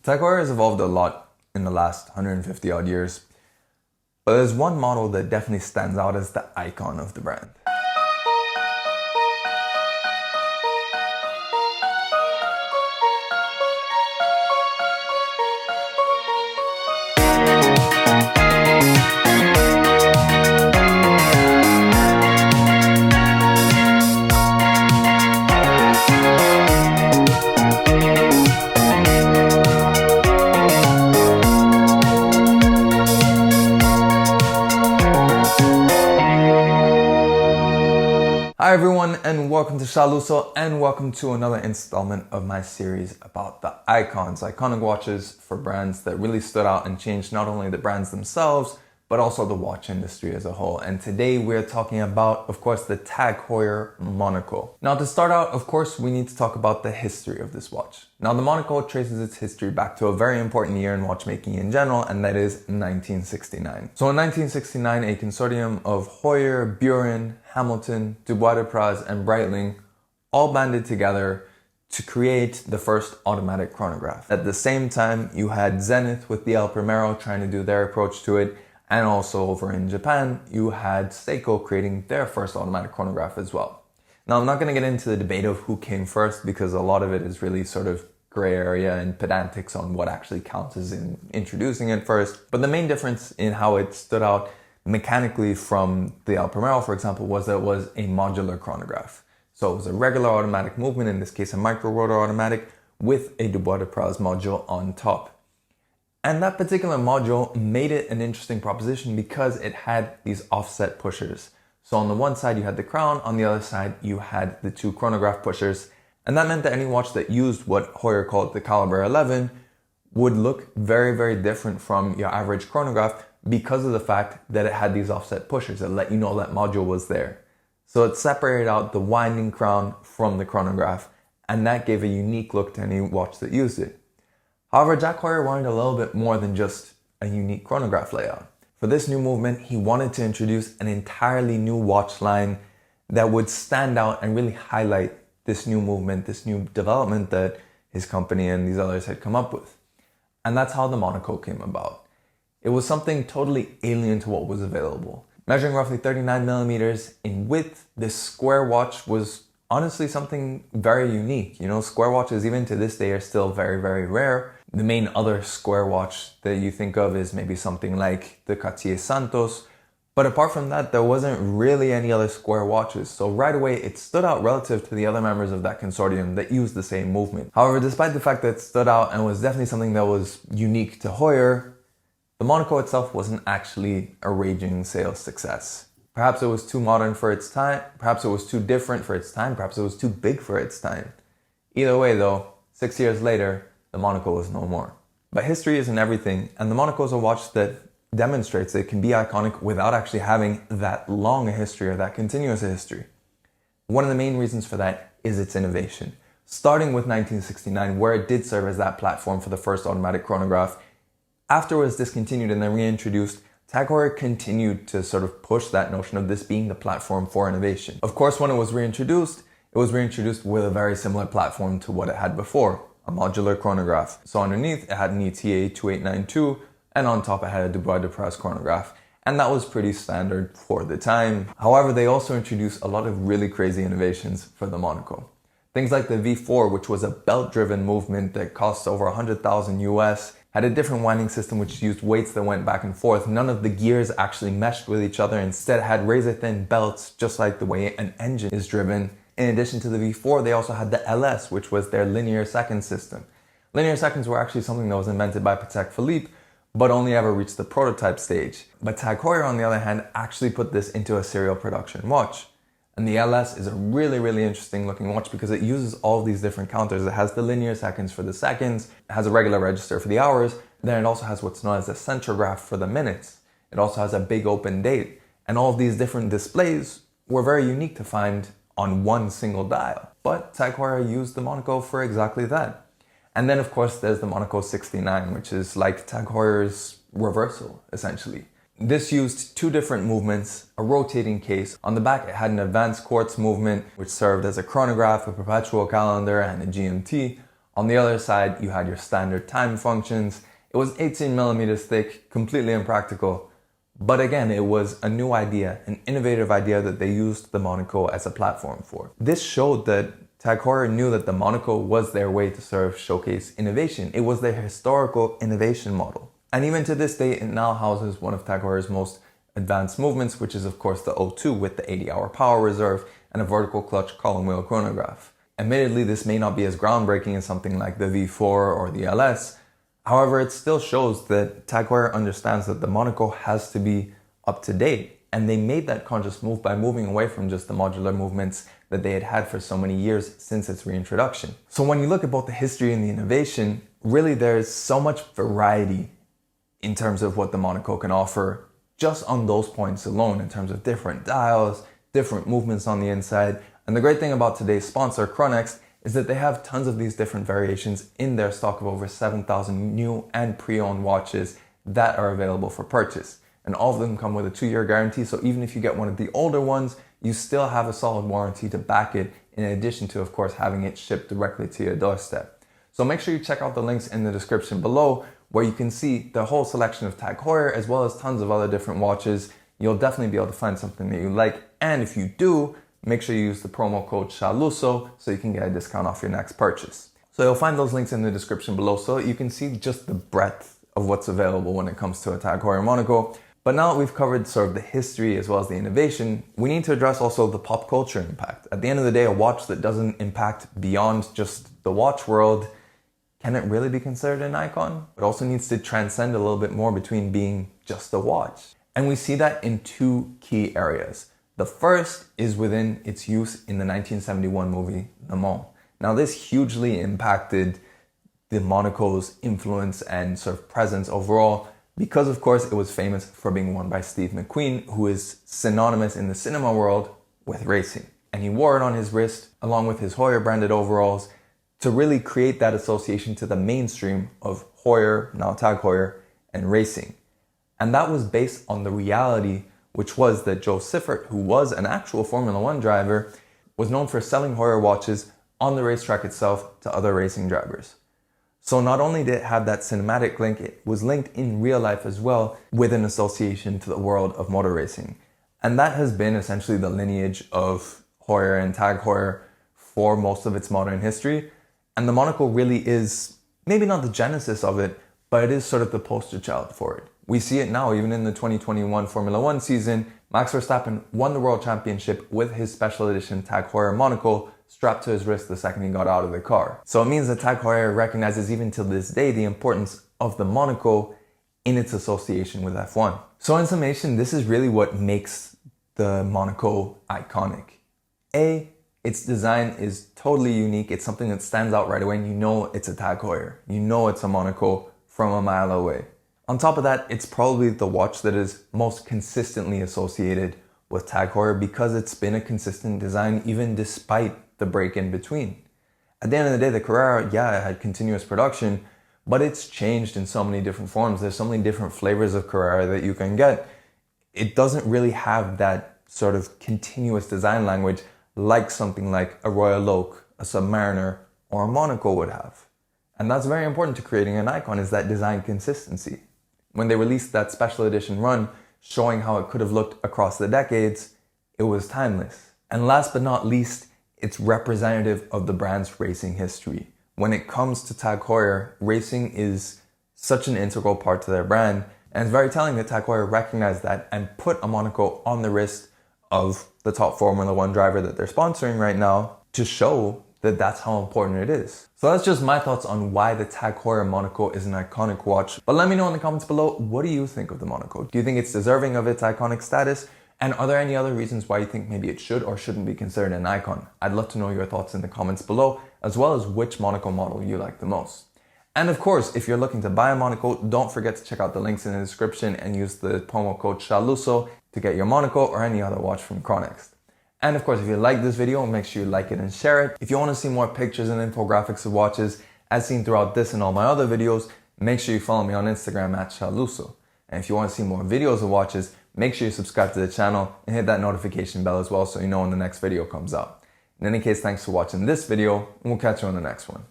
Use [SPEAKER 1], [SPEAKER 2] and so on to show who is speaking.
[SPEAKER 1] Tag Heuer has evolved a lot in the last 150 odd years, but there's one model that definitely stands out as the icon of the brand. Hi everyone, and welcome to Shaluso, and welcome to another installment of my series about the icons, iconic watches for brands that really stood out and changed not only the brands themselves, but also the watch industry as a whole. And today we're talking about, of course, the Tag Heuer Monaco. Now to start out, of course, we need to talk about the history of this watch. Now the Monaco traces its history back to a very important year in watchmaking in general, and that is 1969. So in 1969, a consortium of Heuer, Buren, Hamilton, Dubois de Praz, and Breitling all banded together to create the first automatic chronograph. At the same time, you had Zenith with the El Primero trying to do their approach to it, and also over in Japan, you had Seiko creating their first automatic chronograph as well. Now, I'm not going to get into the debate of who came first because a lot of it is really sort of gray area and pedantics on what actually counts as in introducing it first. But the main difference in how it stood out mechanically from the El Primero, for example, was that it was a modular chronograph. So it was a regular automatic movement, in this case a micro rotor automatic, with a Dubois de Praz module on top. And that particular module made it an interesting proposition because it had these offset pushers. So on the one side you had the crown, on the other side you had the two chronograph pushers. And that meant that any watch that used what Heuer called the caliber 11 would look very, very different from your average chronograph because of the fact that it had these offset pushers that let you know that module was there. So it separated out the winding crown from the chronograph, and that gave a unique look to any watch that used it. However, Tag Heuer wanted a little bit more than just a unique chronograph layout. For this new movement, he wanted to introduce an entirely new watch line that would stand out and really highlight this new movement, this new development that his company and these others had come up with. And that's how the Monaco came about. It was something totally alien to what was available. Measuring roughly 39 millimeters in width, this square watch was honestly something very unique. You know, square watches even to this day are still very, very rare. The main other square watch that you think of is maybe something like the Cartier Santos. But apart from that, there wasn't really any other square watches. So right away, it stood out relative to the other members of that consortium that used the same movement. However, despite the fact that it stood out and was definitely something that was unique to Heuer, the Monaco itself wasn't actually a raging sales success. Perhaps it was too modern for its time, perhaps it was too different for its time, perhaps it was too big for its time. Either way though, 6 years later, the Monaco was no more. But history isn't everything, and the Monaco is a watch that demonstrates that it can be iconic without actually having that long a history or that continuous a history. One of the main reasons for that is its innovation. Starting with 1969, where it did serve as that platform for the first automatic chronograph, after it was discontinued and then reintroduced, Tag Heuer continued to sort of push that notion of this being the platform for innovation. Of course, when it was reintroduced with a very similar platform to what it had before, a modular chronograph. So underneath, it had an ETA 2892, and on top it had a Dubois de Praz chronograph. And that was pretty standard for the time. However, they also introduced a lot of really crazy innovations for the Monaco. Things like the V4, which was a belt-driven movement that cost over 100,000 US, had a different winding system which used weights that went back and forth. None of the gears actually meshed with each other. Instead, had razor-thin belts, just like the way an engine is driven. In addition to the V4, they also had the LS, which was their linear second system. Linear seconds were actually something that was invented by Patek Philippe, but only ever reached the prototype stage. But Tag Heuer, on the other hand, actually put this into a serial production watch. And the LS is a really, really interesting looking watch because it uses all of these different counters. It has the linear seconds for the seconds, it has a regular register for the hours, then it also has what's known as a centrograph for the minutes. It also has a big open date. And all of these different displays were very unique to find on one single dial. But Tag Heuer used the Monaco for exactly that. And then of course there's the Monaco 69, which is like Tag Heuer's reversal, essentially. This used two different movements, a rotating case. On the back it had an advanced quartz movement, which served as a chronograph, a perpetual calendar, and a GMT. On the other side, you had your standard time functions. It was 18 millimeters thick, completely impractical. But again, it was a new idea, an innovative idea that they used the Monaco as a platform for. This showed that Tag Heuer knew that the Monaco was their way to showcase innovation. It was their historical innovation model. And even to this day, it now houses one of Tag Heuer's most advanced movements, which is of course the O2 with the 80-hour power reserve and a vertical clutch column wheel chronograph. Admittedly, this may not be as groundbreaking as something like the V4 or the LS. However, it still shows that Tag Heuer understands that the Monaco has to be up to date. And they made that conscious move by moving away from just the modular movements that they had had for so many years since its reintroduction. So when you look at both the history and the innovation, really there's so much variety in terms of what the Monaco can offer just on those points alone, in terms of different dials, different movements on the inside. And the great thing about today's sponsor, Chronext, is that they have tons of these different variations in their stock of over 7,000 new and pre-owned watches that are available for purchase. And all of them come with a 2-year guarantee, so even if you get one of the older ones, you still have a solid warranty to back it, in addition to, of course, having it shipped directly to your doorstep. So make sure you check out the links in the description below, where you can see the whole selection of Tag Heuer, as well as tons of other different watches. You'll definitely be able to find something that you like, and if you do, make sure you use the promo code SHALUSO so you can get a discount off your next purchase. So you'll find those links in the description below so you can see just the breadth of what's available when it comes to a Tag Heuer Monaco. But now that we've covered sort of the history as well as the innovation, we need to address also the pop culture impact. At the end of the day, a watch that doesn't impact beyond just the watch world, can it really be considered an icon? It also needs to transcend a little bit more between being just a watch. And we see that in 2 key areas. The first is within its use in the 1971 movie Le Mans. Now this hugely impacted the Monaco's influence and sort of presence overall, because of course it was famous for being worn by Steve McQueen, who is synonymous in the cinema world with racing. And he wore it on his wrist along with his Heuer branded overalls to really create that association to the mainstream of Heuer, now Tag Heuer, and racing. And that was based on the reality, which was that Joe Siffert, who was an actual Formula One driver, was known for selling Heuer watches on the racetrack itself to other racing drivers. So not only did it have that cinematic link, it was linked in real life as well with an association to the world of motor racing. And that has been essentially the lineage of Heuer and Tag Heuer for most of its modern history. And the Monaco really is, maybe not the genesis of it, but it is sort of the poster child for it. We see it now, even in the 2021 Formula One season. Max Verstappen won the World Championship with his special edition Tag Heuer Monaco strapped to his wrist the second he got out of the car. So it means that Tag Heuer recognizes even till this day the importance of the Monaco in its association with F1. So in summation, this is really what makes the Monaco iconic. A, its design is totally unique. It's something that stands out right away and you know it's a Tag Heuer. You know it's a Monaco from a mile away. On top of that, it's probably the watch that is most consistently associated with Tag Heuer because it's been a consistent design even despite the break in between. At the end of the day, the Carrera, yeah, it had continuous production, but it's changed in so many different forms. There's so many different flavors of Carrera that you can get. It doesn't really have that sort of continuous design language like something like a Royal Oak, a Submariner, or a Monaco would have. And that's very important to creating an icon, is that design consistency. When they released that special edition run showing how it could have looked across the decades, it was timeless. And last but not least, it's representative of the brand's racing history. When it comes to Tag Heuer, racing is such an integral part to their brand, and it's very telling that Tag Heuer recognized that and put a Monaco on the wrist of the top Formula One driver that they're sponsoring right now to show that that's how important it is. So that's just my thoughts on why the Tag Heuer Monaco is an iconic watch. But let me know in the comments below, what do you think of the Monaco? Do you think it's deserving of its iconic status? And are there any other reasons why you think maybe it should or shouldn't be considered an icon? I'd love to know your thoughts in the comments below, as well as which Monaco model you like the most. And of course, if you're looking to buy a Monaco, don't forget to check out the links in the description and use the promo code SHALUSO to get your Monaco or any other watch from Chronext. And of course, if you like this video, make sure you like it and share it. If you want to see more pictures and infographics of watches as seen throughout this and all my other videos, make sure you follow me on Instagram at Shaluso. And if you want to see more videos of watches, make sure you subscribe to the channel and hit that notification bell as well so you know when the next video comes out. In any case, thanks for watching this video and we'll catch you on the next one.